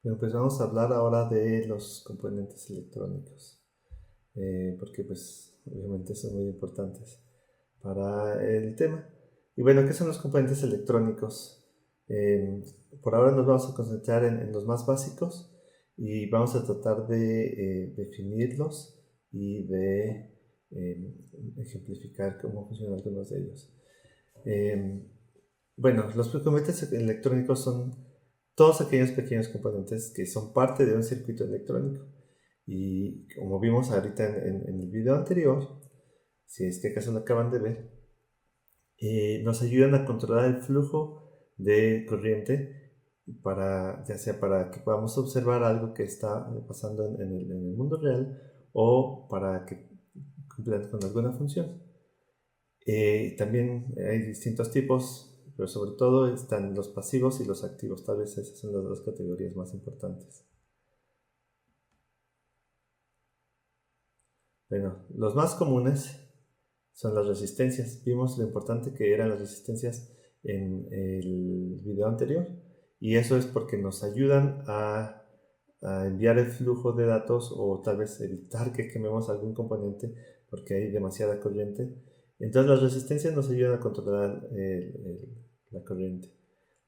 Bueno, pues vamos a hablar ahora de los componentes electrónicos, porque pues obviamente son muy importantes para el tema. Y bueno, ¿qué son los componentes electrónicos? Eh, por ahora nos vamos a concentrar en los más básicos y vamos a tratar de definirlos y de eh, ejemplificar cómo funcionan algunos de ellos. Eh, bueno, los componentes electrónicos son todos aquellos pequeños componentes que son parte de un circuito electrónico. Y como vimos ahorita en el video anterior, si es que acaso lo acaban de ver, nos ayudan a controlar el flujo de corriente para, ya sea para que podamos observar algo que está pasando en el mundo real o para que cumplan con alguna función. También hay distintos tipos, pero sobre todo están los pasivos y los activos. Tal vez esas son las dos categorías más importantes. Bueno, los más comunes son las resistencias. Vimos lo importante que eran las resistencias en el video anterior. Y eso es porque nos ayudan a enviar el flujo de datos o tal vez evitar que quememos algún componente porque hay demasiada corriente. Entonces las resistencias nos ayudan a controlar la corriente.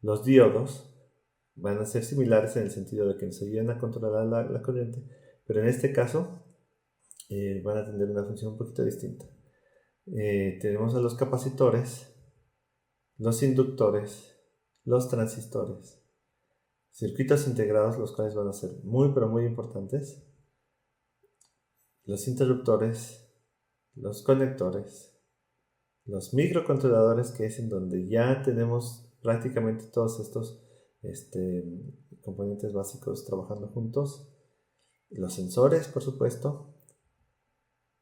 Los diodos van a ser similares en el sentido de que nos ayudan a controlar la corriente, pero en este caso van a tener una función un poquito distinta. Tenemos a los capacitores, los inductores, los transistores, circuitos integrados, los cuales van a ser muy pero muy importantes, los interruptores, los conectores, los microcontroladores, que es en donde ya tenemos prácticamente todos estos este, componentes básicos trabajando juntos, los sensores, por supuesto,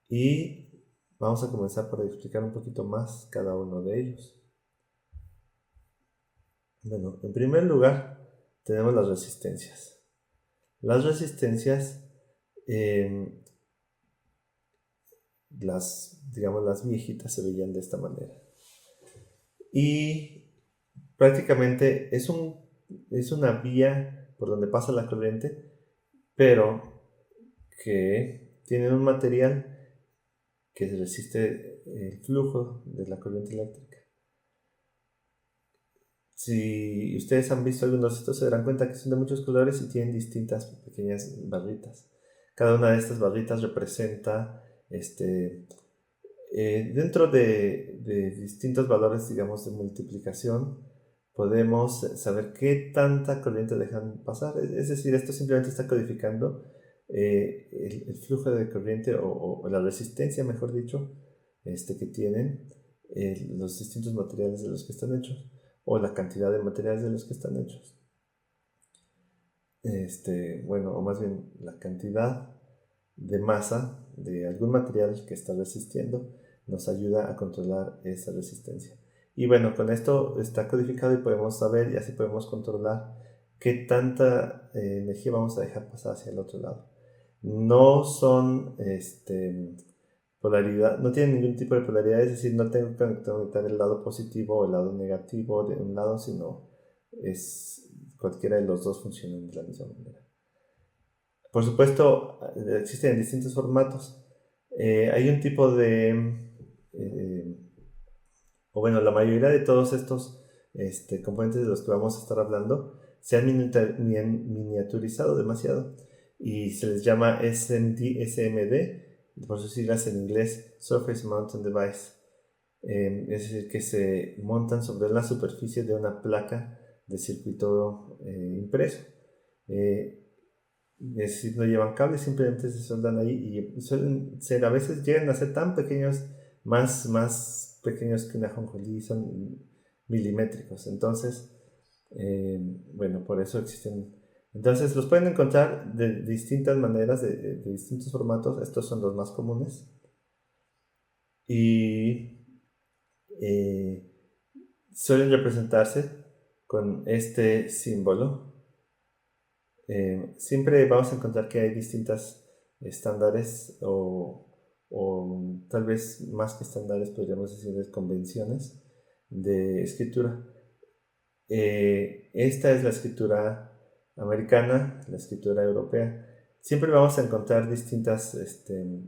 y vamos a comenzar por explicar un poquito más cada uno de ellos. Bueno, en primer lugar tenemos las resistencias. Las resistencias, eh, digamos, las viejitas se veían de esta manera. Y prácticamente es una vía por donde pasa la corriente, pero que tiene un material que resiste el flujo de la corriente eléctrica. Si ustedes han visto algunos de estos, se darán cuenta que son de muchos colores y tienen distintas pequeñas barritas. Cada una de estas barritas representa, dentro de distintos valores, digamos, de multiplicación, podemos saber qué tanta corriente dejan pasar. Es decir, esto simplemente está codificando el flujo de corriente o la resistencia, mejor dicho, que tienen los distintos materiales de los que están hechos o la cantidad de materiales de los que están hechos. Bueno, o más bien la cantidad de masa de algún material que está resistiendo nos ayuda a controlar esa resistencia. Y bueno, con esto está codificado y podemos saber y así podemos controlar qué tanta energía vamos a dejar pasar hacia el otro lado. No son polaridad, no tienen ningún tipo de polaridad, es decir, no tengo que conectar el lado positivo o el lado negativo de un lado, sino es cualquiera de los dos funcionan de la misma manera. Por supuesto, existen distintos formatos. Hay un tipo eh, o bueno, la mayoría de todos estos componentes de los que vamos a estar hablando se han miniaturizado demasiado y se les llama SMD, por sus siglas en inglés, Surface Mounted Device. Es decir, que se montan sobre la superficie de una placa de circuito impreso. Eh, es decir, no llevan cables, simplemente se soldan ahí y suelen ser, a veces llegan a ser tan pequeños, más pequeños que una ajonjolí, son milimétricos. Entonces, bueno, por eso existen. Entonces, los pueden encontrar de distintas maneras, de distintos formatos. Estos son los más comunes. Y eh, suelen representarse con este símbolo. Siempre vamos a encontrar que hay distintos estándares o tal vez más que estándares podríamos decir convenciones de escritura. Esta es la escritura americana, la escritura europea. Siempre vamos a encontrar distintas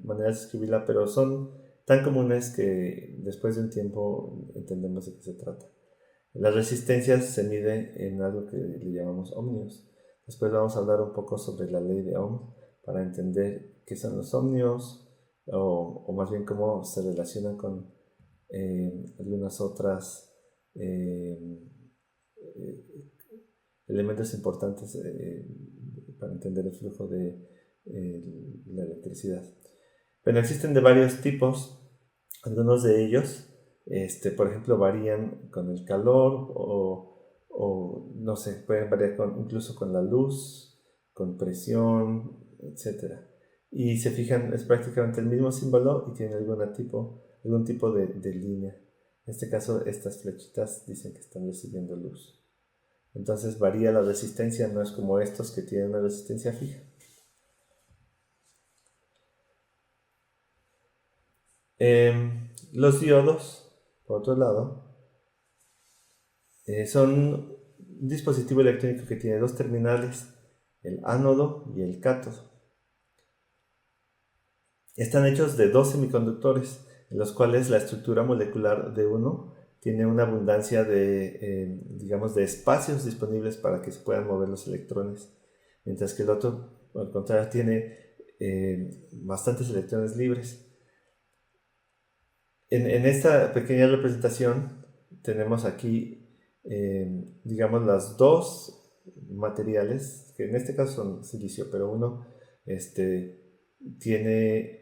maneras de escribirla, pero son tan comunes que después de un tiempo entendemos de qué se trata. Las resistencias se miden en algo que le llamamos ohmios. Después vamos a hablar un poco sobre la ley de Ohm para entender qué son los ohmios o más bien cómo se relacionan con algunas otras elementos importantes para entender el flujo de la electricidad. Bueno, existen de varios tipos. Algunos de ellos, por ejemplo, varían con el calor o no sé, pueden variar incluso con la luz, con presión, etc. Y se fijan, es prácticamente el mismo símbolo y tiene algún tipo de línea. En este caso, estas flechitas dicen que están recibiendo luz. Entonces varía la resistencia, no es como estos que tienen una resistencia fija. Los diodos, por otro lado, son un dispositivo electrónico que tiene dos terminales, el ánodo y el cátodo. Están hechos de dos semiconductores, en los cuales la estructura molecular de uno tiene una abundancia de espacios disponibles para que se puedan mover los electrones, mientras que el otro, al contrario, tiene bastantes electrones libres. En esta pequeña representación tenemos aquí, las dos materiales, que en este caso son silicio, pero uno tiene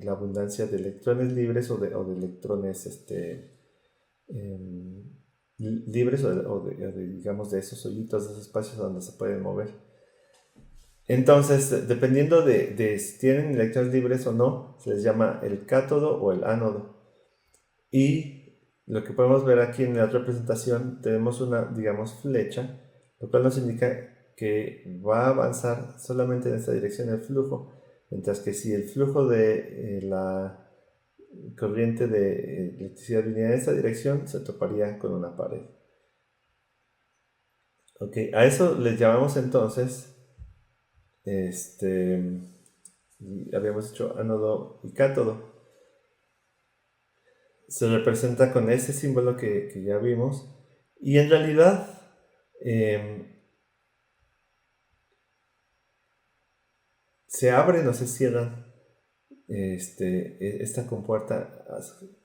la abundancia de electrones libres o de electrones libres de esos hoyitos, de esos espacios donde se pueden mover. Entonces, dependiendo de si tienen electrones libres o no, se les llama el cátodo o el ánodo. Y lo que podemos ver aquí en la representación, tenemos una, flecha, lo cual nos indica que va a avanzar solamente en esta dirección el flujo, mientras que si el flujo de la corriente de electricidad viniera en esta dirección, se toparía con una pared. Ok, a eso les llamamos entonces, habíamos dicho ánodo y cátodo. Se representa con ese símbolo que ya vimos, y en realidad se abren o se cierran esta compuerta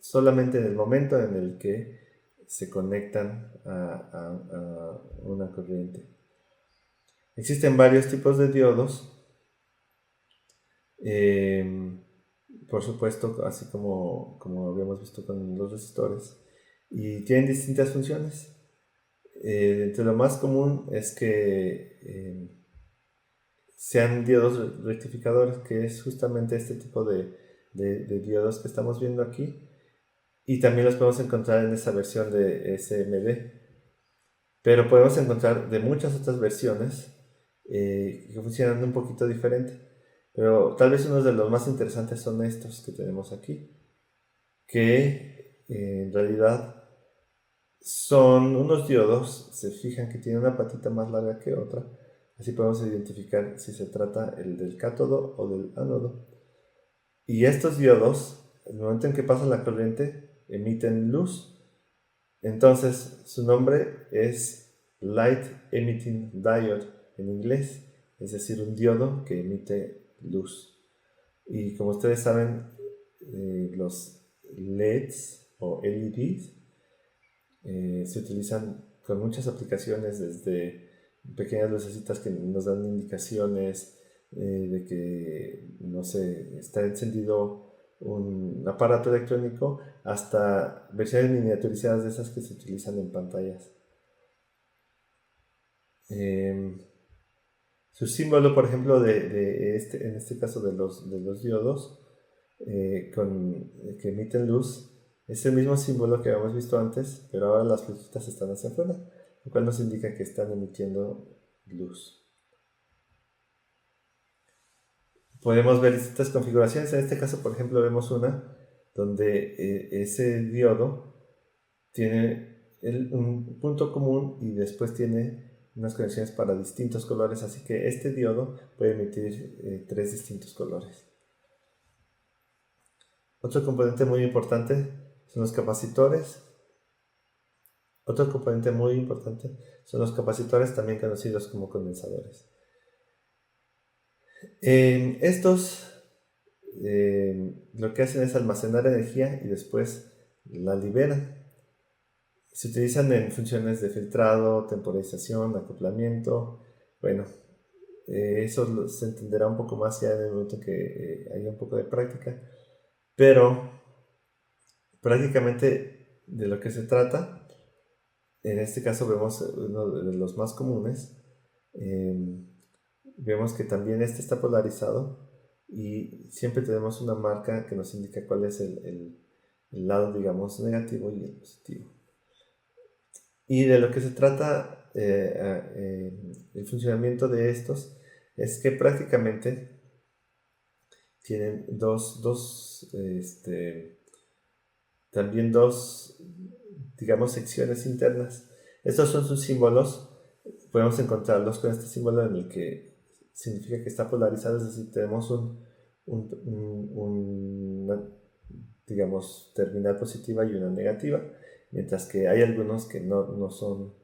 solamente en el momento en el que se conectan a una corriente. Existen varios tipos de diodos, por supuesto, así como habíamos visto con los resistores, y tienen distintas funciones. Entre lo más común es que sean diodos rectificadores, que es justamente este tipo de diodos que estamos viendo aquí, y también los podemos encontrar en esa versión de SMD, pero podemos encontrar de muchas otras versiones que funcionan un poquito diferente, pero tal vez uno de los más interesantes son estos que tenemos aquí, que en realidad son unos diodos. Se fijan que tiene una patita más larga que otra. Así podemos identificar si se trata del cátodo o del ánodo. Y estos diodos, en el momento en que pasa la corriente, emiten luz. Entonces, su nombre es Light Emitting Diode en inglés, es decir, un diodo que emite luz. Y como ustedes saben, los LEDs o LEDs se utilizan con muchas aplicaciones, desde pequeñas lucecitas que nos dan indicaciones de que, no sé, está encendido un aparato electrónico, hasta versiones miniaturizadas de esas que se utilizan en pantallas. Su símbolo, por ejemplo, en este caso de los diodos que emiten luz, es el mismo símbolo que habíamos visto antes, pero ahora las flechitas están hacia afuera, lo cual nos indica que están emitiendo luz. Podemos ver distintas configuraciones. En este caso, por ejemplo, vemos una donde ese diodo tiene un punto común y después tiene unas conexiones para distintos colores, así que este diodo puede emitir 3 distintos colores. Otro componente muy importante son los capacitores. Otro componente muy importante son los capacitores, también conocidos como condensadores. Estos lo que hacen es almacenar energía y después la liberan. Se utilizan en funciones de filtrado, temporización, acoplamiento. Bueno, eso se entenderá un poco más ya en el momento que haya un poco de práctica. Pero prácticamente de lo que se trata, en este caso vemos uno de los más comunes. Vemos que también este está polarizado y siempre tenemos una marca que nos indica cuál es el lado, digamos, negativo y el positivo. Y de lo que se trata el funcionamiento de estos es que prácticamente tienen también dos, digamos, secciones internas. Estos son sus símbolos. Podemos encontrarlos con este símbolo en el que significa que está polarizado, es decir, tenemos una, digamos, terminal positiva y una negativa, mientras que hay algunos que no son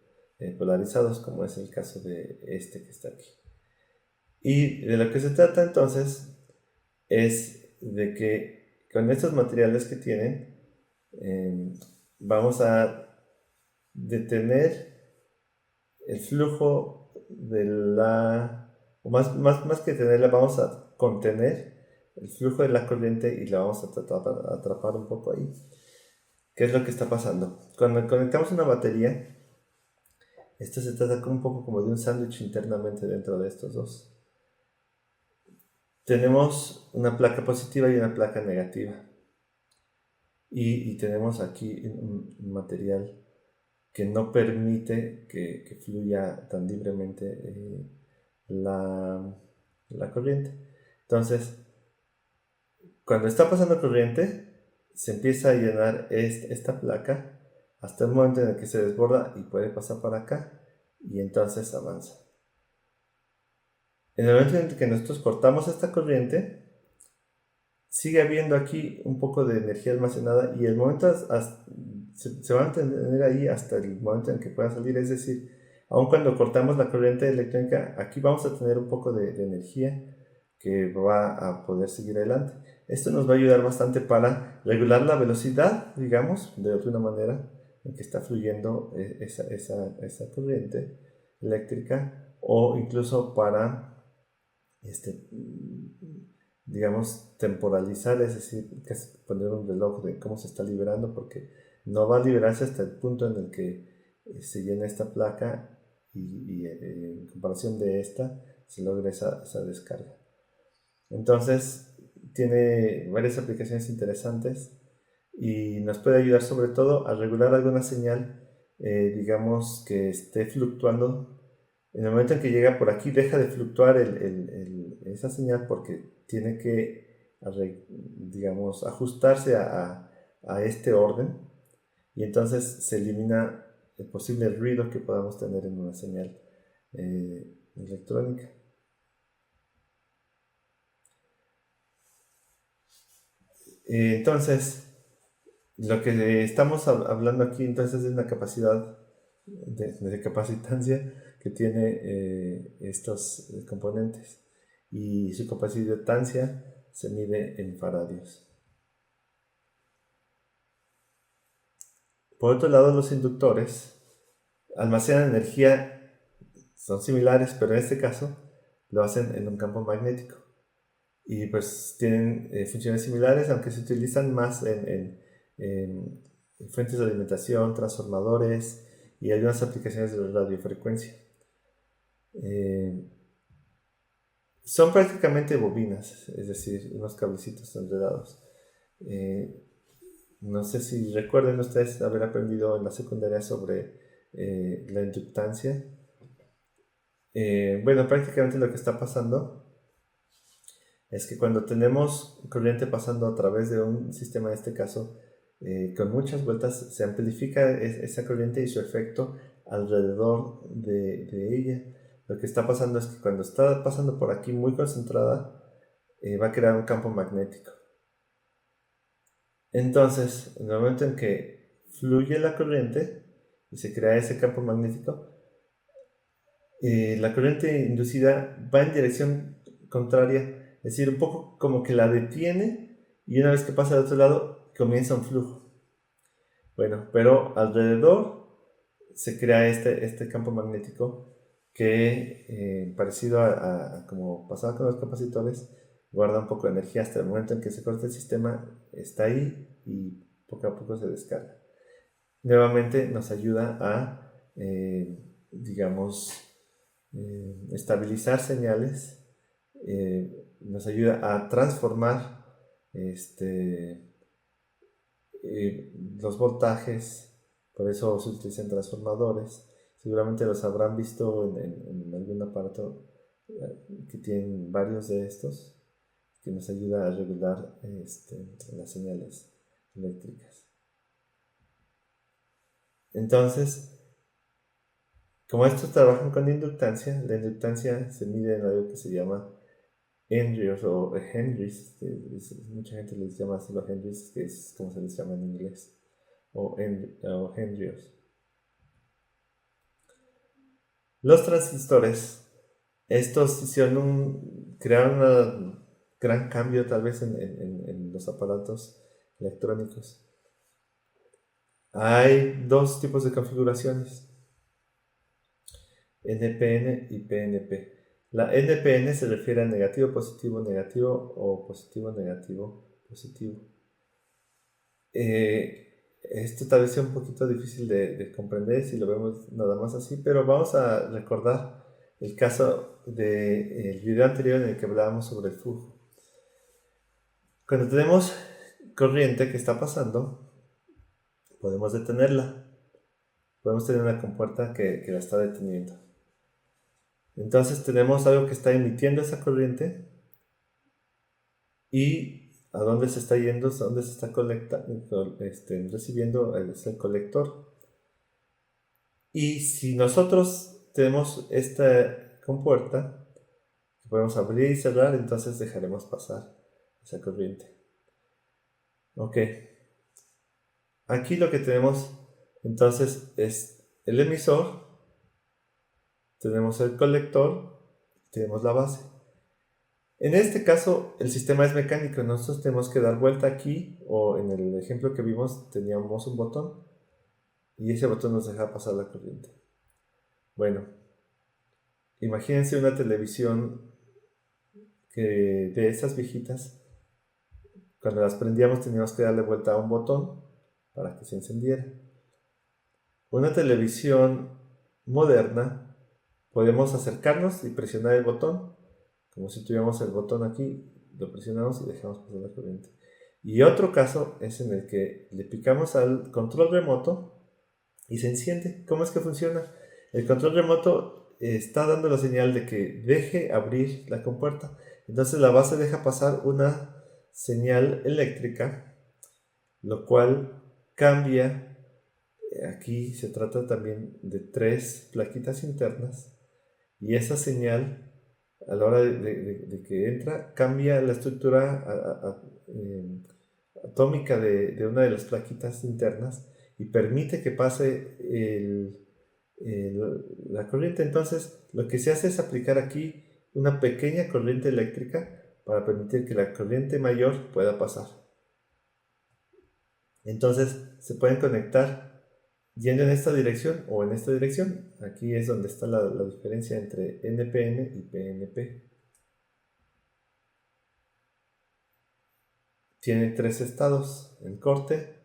polarizados, como es el caso de este que está aquí. Y de lo que se trata entonces es de que con estos materiales que tienen vamos a detener el flujo de o más que tenerla, vamos a contener el flujo de la corriente y la vamos a tratar de atrapar un poco ahí. ¿Qué es lo que está pasando? Cuando conectamos una batería, esto se trata un poco como de un sándwich internamente dentro de estos dos. Tenemos una placa positiva y una placa negativa. Y tenemos aquí un material que no permite que fluya tan libremente la corriente. Entonces, cuando está pasando corriente, se empieza a llenar esta placa hasta el momento en el que se desborda y puede pasar para acá y entonces avanza. En el momento en el que nosotros cortamos esta corriente, sigue habiendo aquí un poco de energía almacenada y el momento se va a mantener ahí hasta el momento en que pueda salir, es decir, aun cuando cortamos la corriente electrónica, aquí vamos a tener un poco de energía que va a poder seguir adelante. Esto nos va a ayudar bastante para regular la velocidad, digamos, de alguna manera, en que está fluyendo esa corriente eléctrica, o incluso para digamos, temporalizar, es decir, poner un reloj de cómo se está liberando, porque no va a liberarse hasta el punto en el que se llena esta placa y en comparación de esta se logra esa descarga. Entonces, tiene varias aplicaciones interesantes y nos puede ayudar sobre todo a regular alguna señal, digamos, que esté fluctuando. En el momento en que llega por aquí, deja de fluctuar esa señal porque tiene que, digamos, ajustarse a este orden y entonces se elimina el posible ruido que podamos tener en una señal electrónica. Entonces, lo que estamos hablando aquí entonces es de una capacidad de capacitancia que tiene estos componentes y su capacitancia se mide en faradios. Por otro lado, los inductores almacenan energía, son similares, pero en este caso lo hacen en un campo magnético y pues tienen funciones similares, aunque se utilizan más en fuentes de alimentación, transformadores y algunas aplicaciones de radiofrecuencia. Son prácticamente bobinas, es decir, unos cablecitos enredados. No sé si recuerden ustedes haber aprendido en la secundaria sobre la inductancia. Bueno, prácticamente lo que está pasando es que cuando tenemos corriente pasando a través de un sistema, en este caso, con muchas vueltas, se amplifica esa corriente y su efecto alrededor de ella. Lo que está pasando es que cuando está pasando por aquí muy concentrada, va a crear un campo magnético. Entonces, en el momento en que fluye la corriente y se crea ese campo magnético, la corriente inducida va en dirección contraria, es decir, un poco como que la detiene y una vez que pasa al otro lado comienza un flujo. Bueno, pero alrededor se crea este campo magnético que, parecido a como pasaba con los capacitores, guarda un poco de energía hasta el momento en que se corta el sistema, está ahí y poco a poco se descarga. Nuevamente nos ayuda a, digamos, estabilizar señales, nos ayuda a transformar los voltajes, por eso se utilizan transformadores. Seguramente los habrán visto en algún aparato que tienen varios de estos, que nos ayuda a regular las señales eléctricas. Entonces, como estos trabajan con inductancia, la inductancia se mide en algo que se llama Henrys o Henrys, mucha gente les llama así los Henrys, que es como se les llama en inglés, o Henrys. Los transistores, estos crearon un gran cambio tal vez en los aparatos electrónicos. Hay dos tipos de configuraciones, NPN y PNP. La NPN se refiere a negativo, positivo, negativo o positivo, negativo, positivo. Esto tal vez sea un poquito difícil de comprender si lo vemos nada más así, pero vamos a recordar el caso del video anterior en el que hablábamos sobre el flujo. Cuando tenemos corriente que está pasando, podemos detenerla. Podemos tener una compuerta que la está deteniendo. Entonces tenemos algo que está emitiendo esa corriente y a dónde se está yendo, a dónde se está recibiendo el colector. Y si nosotros tenemos esta compuerta que podemos abrir y cerrar, entonces dejaremos pasar esa corriente. Ok. Aquí lo que tenemos entonces es el emisor, tenemos el colector, tenemos la base. En este caso, el sistema es mecánico. Nosotros tenemos que dar vuelta aquí, o en el ejemplo que vimos, teníamos un botón, y ese botón nos deja pasar la corriente. Bueno, imagínense una televisión de esas viejitas. Cuando las prendíamos teníamos que darle vuelta a un botón para que se encendiera. Una televisión moderna, podemos acercarnos y presionar el botón, como si tuviéramos el botón aquí, lo presionamos y dejamos pasar la corriente. Y otro caso es en el que le picamos al control remoto y se enciende. ¿Cómo es que funciona? El control remoto está dando la señal de que deje abrir la compuerta. Entonces la base deja pasar una señal eléctrica, lo cual cambia. Aquí se trata también de 3 plaquitas internas y esa señal, a la hora de que entra, cambia la estructura atómica de una de las plaquitas internas y permite que pase la corriente. Entonces lo que se hace es aplicar aquí una pequeña corriente eléctrica para permitir que la corriente mayor pueda pasar. Entonces se pueden conectar yendo en esta dirección o en esta dirección. Aquí es donde está la diferencia entre NPN y PNP. Tiene 3 estados: en corte,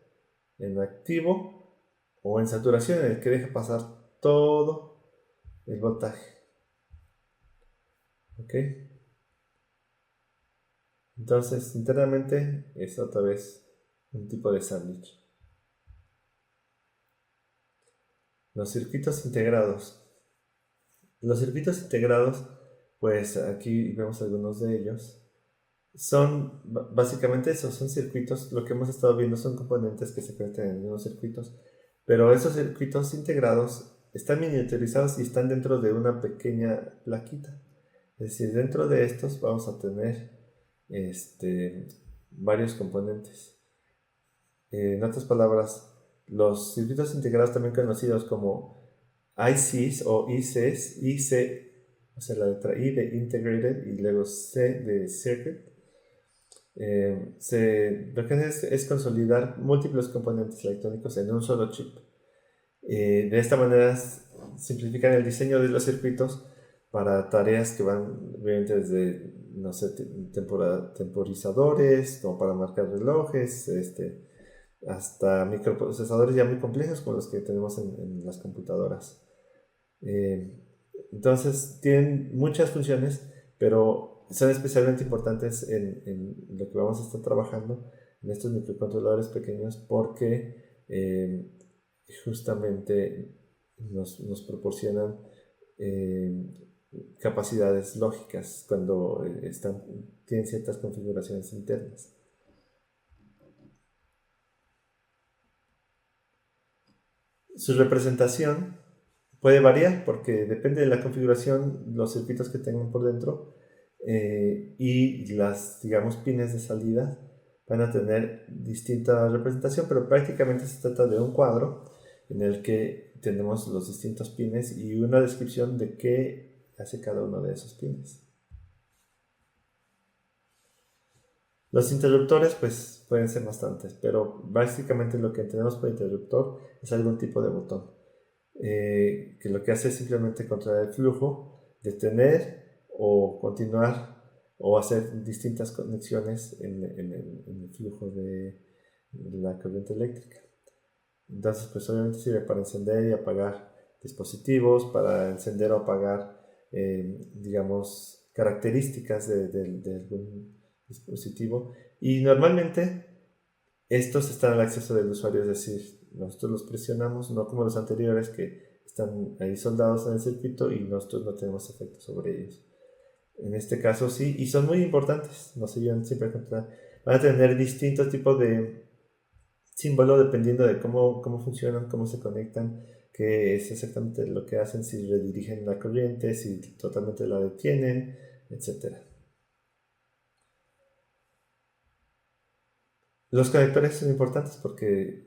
en activo o en saturación, en el que deja pasar todo el voltaje. ¿Ok? Entonces, internamente es otra vez un tipo de sándwich. Los circuitos integrados. Los circuitos integrados, pues aquí vemos algunos de ellos. Son básicamente eso, son circuitos. Lo que hemos estado viendo son componentes que se conectan en unos circuitos, pero esos circuitos integrados están miniaturizados y están dentro de una pequeña plaquita. Es decir, dentro de estos vamos a tener varios componentes. En otras palabras, los circuitos integrados, también conocidos como ICs o ICs, o sea, la letra I de Integrated y luego C de Circuit, lo que hace es consolidar múltiples componentes electrónicos en un solo chip. De esta manera simplifican el diseño de los circuitos para tareas que van obviamente desde, no sé, temporizadores, como para marcar relojes, hasta microprocesadores ya muy complejos como los que tenemos en las computadoras. Entonces tienen muchas funciones, pero son especialmente importantes en lo que vamos a estar trabajando en estos microcontroladores pequeños, porque justamente nos proporcionan capacidades lógicas cuando tienen ciertas configuraciones internas. Su representación puede variar porque depende de la configuración, los circuitos que tengan por dentro y las, digamos, pines de salida van a tener distinta representación, pero prácticamente se trata de un cuadro en el que tenemos los distintos pines y una descripción de qué hace cada uno de esos pines. Los interruptores pues pueden ser bastantes, pero básicamente lo que entendemos por interruptor es algún tipo de botón que lo que hace es simplemente controlar el flujo, detener o continuar o hacer distintas conexiones en el flujo de la corriente eléctrica. Entonces pues obviamente sirve para encender y apagar dispositivos, para encender o apagar digamos características de algún dispositivo, y normalmente estos están al acceso del usuario, es decir, nosotros los presionamos, no como los anteriores que están ahí soldados en el circuito y nosotros no tenemos efecto sobre ellos. En este caso sí, y son muy importantes, nos ayudan siempre a controlar. Van a tener distintos tipos de símbolo dependiendo de cómo funcionan, cómo se conectan, qué es exactamente lo que hacen, si redirigen la corriente, si totalmente la detienen, etc. Los conectores son importantes porque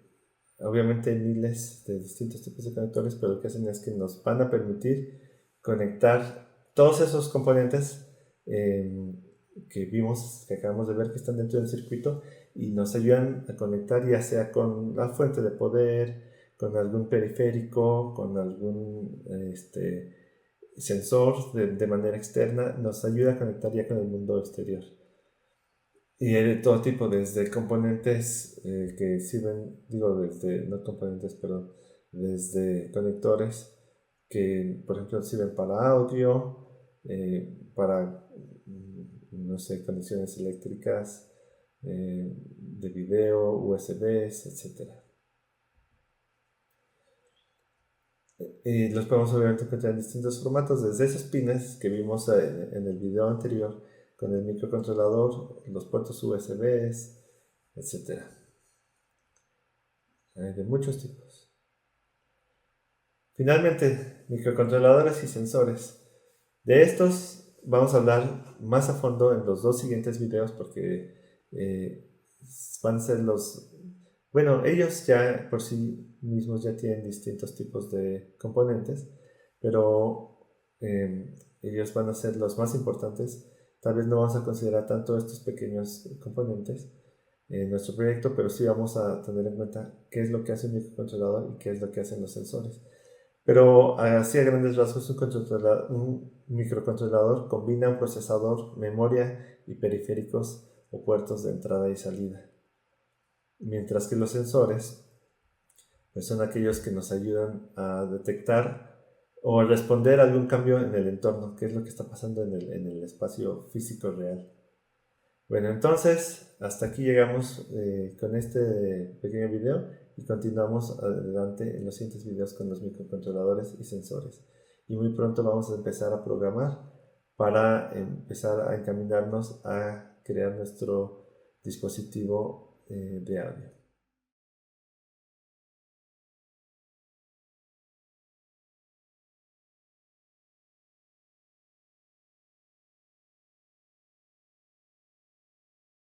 obviamente hay miles de distintos tipos de conectores, pero lo que hacen es que nos van a permitir conectar todos esos componentes que vimos, que acabamos de ver que están dentro del circuito, y nos ayudan a conectar ya sea con la fuente de poder, con algún periférico, con algún sensor de manera externa, nos ayuda a conectar ya con el mundo exterior. Y hay de todo tipo, desde componentes que sirven, no componentes, perdón, desde conectores que, por ejemplo, sirven para audio, para, no sé, conexiones eléctricas, de video, USBs, etc. Y los podemos obviamente encontrar en distintos formatos, desde esos pines que vimos en el video anterior, con el microcontrolador, los puertos USBs, etc. Hay de muchos tipos. Finalmente, microcontroladores y sensores. De estos vamos a hablar más a fondo en los dos siguientes videos porque van a ser bueno, ellos ya por sí mismos ya tienen distintos tipos de componentes, pero ellos van a ser los más importantes. Tal vez no vamos a considerar tanto estos pequeños componentes en nuestro proyecto, pero sí vamos a tener en cuenta qué es lo que hace un microcontrolador y qué es lo que hacen los sensores. Pero así a grandes rasgos, un microcontrolador combina un procesador, memoria y periféricos o puertos de entrada y salida. Mientras que los sensores pues son aquellos que nos ayudan a detectar o a responder a algún cambio en el entorno, qué es lo que está pasando en el espacio físico real. Bueno, entonces hasta aquí llegamos con este pequeño video y continuamos adelante en los siguientes videos con los microcontroladores y sensores. Y muy pronto vamos a empezar a programar para empezar a encaminarnos a crear nuestro dispositivo de audio.